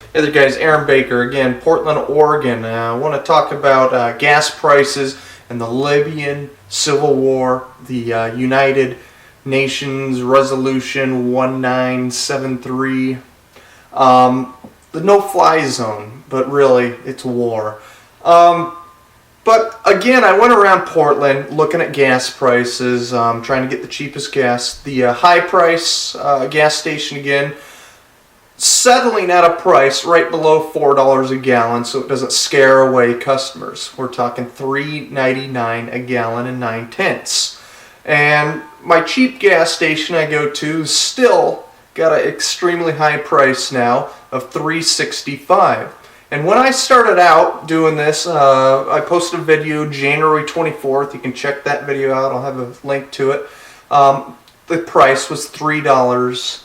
Hey there guys, Aaron Baker again, Portland, Oregon. I want to talk about gas prices and the Libyan Civil War, the United Nations Resolution 1973, the no-fly zone, but really it's war. But again, I went around Portland looking at gas prices, trying to get the cheapest gas. The high price gas station again, settling at a price right below $4 a gallon, so it doesn't scare away customers. We're talking $3.99 a gallon and 9/10. And my cheap gas station I go to still got an extremely high price now of $3.65. And when I started out doing this, I posted a video January 24th. You can check that video out. I'll have a link to it. The price was $3.09.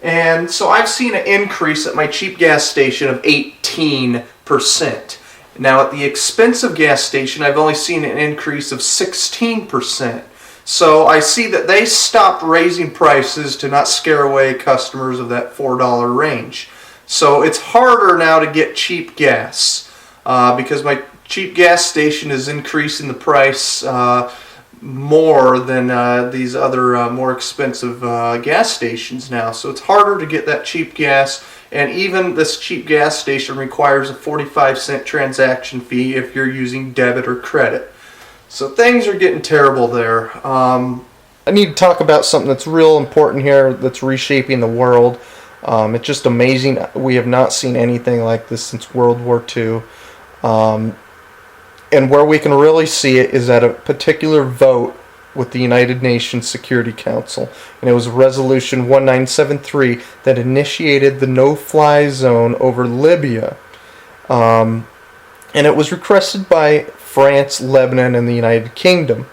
And so I've seen an increase at my cheap gas station of 18%. Now at the expensive gas station, I've only seen an increase of 16%. So I see that they stopped raising prices to not scare away customers of that $4 range. So it's harder now to get cheap gas because my cheap gas station is increasing the price more than these other more expensive gas stations now. So it's harder to get that cheap gas, and even this cheap gas station requires a 45-cent transaction fee if you're using debit or credit. So things are getting terrible there. I need to talk about something that's real important here that's reshaping the world. It's just amazing. We have not seen anything like this since World War II. And where we can really see it is at a particular vote with the United Nations Security Council. And it was Resolution 1973 that initiated the no-fly zone over Libya. And it was requested by France, Lebanon, and the United Kingdom.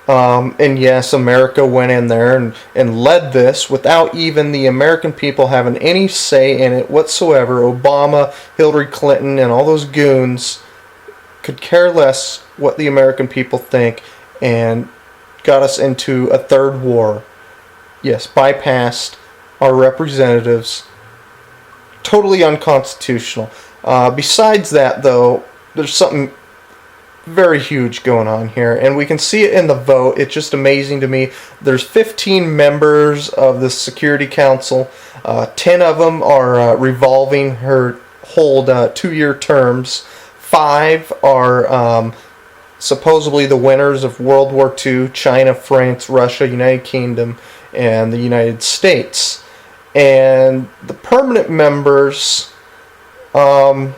And yes, America went in there and led this without even the American people having any say in it whatsoever. Obama, Hillary Clinton, and all those goons could care less what the American people think, and got us into a third war. Yes, bypassed our representatives. Totally unconstitutional. Besides that, though, there's something very huge going on here, and we can see it in the vote. It's just amazing to me. There's 15 members of the Security Council. 10 of them are revolving hold 2-year terms. 5 are supposedly the winners of World War II: China, France, Russia, United Kingdom, and the United States. And the permanent members, there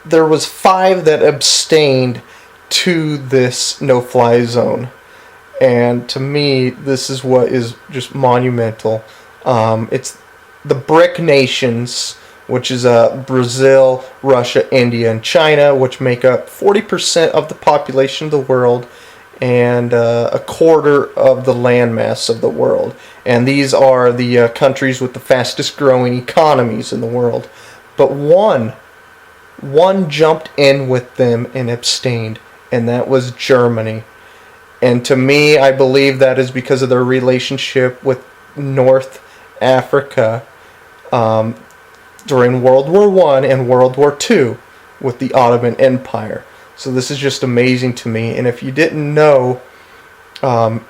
was 5 that abstained to this no-fly zone. And to me, this is what is just monumental. It's the BRIC nations, which is Brazil, Russia, India, and China, which make up 40% of the population of the world and a quarter of the landmass of the world. And these are the countries with the fastest growing economies in the world. But one jumped in with them and abstained, and that was Germany. And to me, I believe that is because of their relationship with North Africa during World War I and World War II with the Ottoman Empire. So this is just amazing to me. And if you didn't know,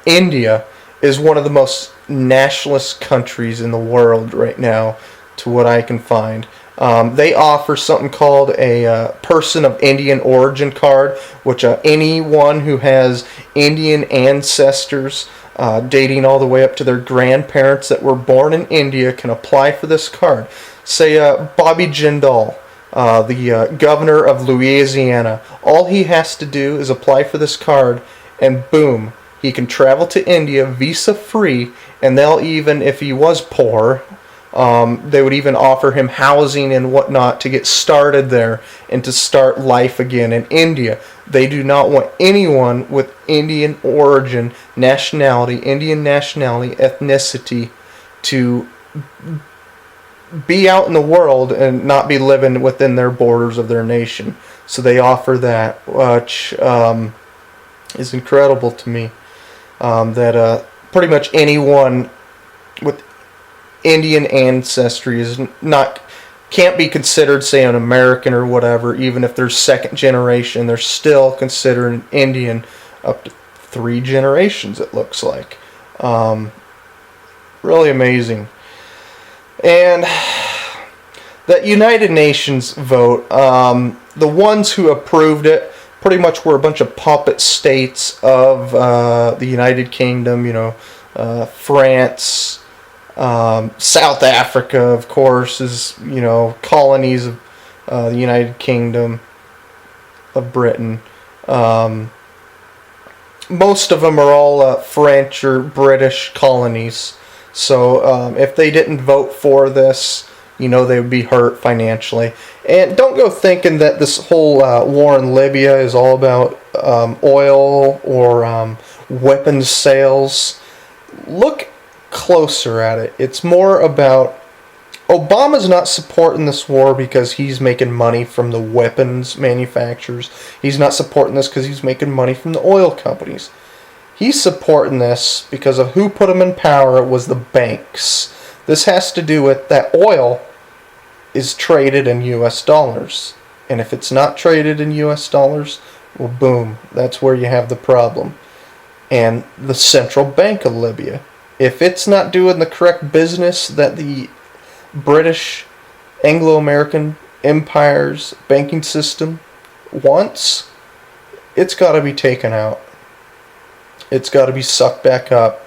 India is one of the most nationalist countries in the world right now, to what I can find. They offer something called a person of Indian origin card, which anyone who has Indian ancestors dating all the way up to their grandparents that were born in India can apply for this card. Say Bobby Jindal, the governor of Louisiana. All he has to do is apply for this card, and boom, he can travel to India visa-free, and they'll even, if he was poor, they would even offer him housing and whatnot to get started there and to start life again in India. They do not want anyone with Indian origin, nationality, Indian nationality, ethnicity to be out in the world and not be living within their borders of their nation. So they offer that, which is incredible to me. That pretty much anyone with Indian ancestry is not can't be considered, say, an American or whatever. Even if they're second generation, they're still considered an Indian up to 3 generations. It looks like really amazing. And that United Nations vote, the ones who approved it pretty much were a bunch of puppet states of the United Kingdom, France, South Africa, of course, is, colonies of the United Kingdom of Britain. Most of them are all French or British colonies. So if they didn't vote for this, they would be hurt financially. And don't go thinking that this whole war in Libya is all about oil or weapons sales. Look closer at it. It's more about Obama's not supporting this war because he's making money from the weapons manufacturers. He's not supporting this because he's making money from the oil companies. He's supporting this because of who put him in power. It was the banks. This has to do with that oil is traded in U.S. dollars. And if it's not traded in U.S. dollars, well, boom, that's where you have the problem. And the Central Bank of Libya, if it's not doing the correct business that the British Anglo-American Empire's banking system wants, it's got to be taken out. It's got to be sucked back up.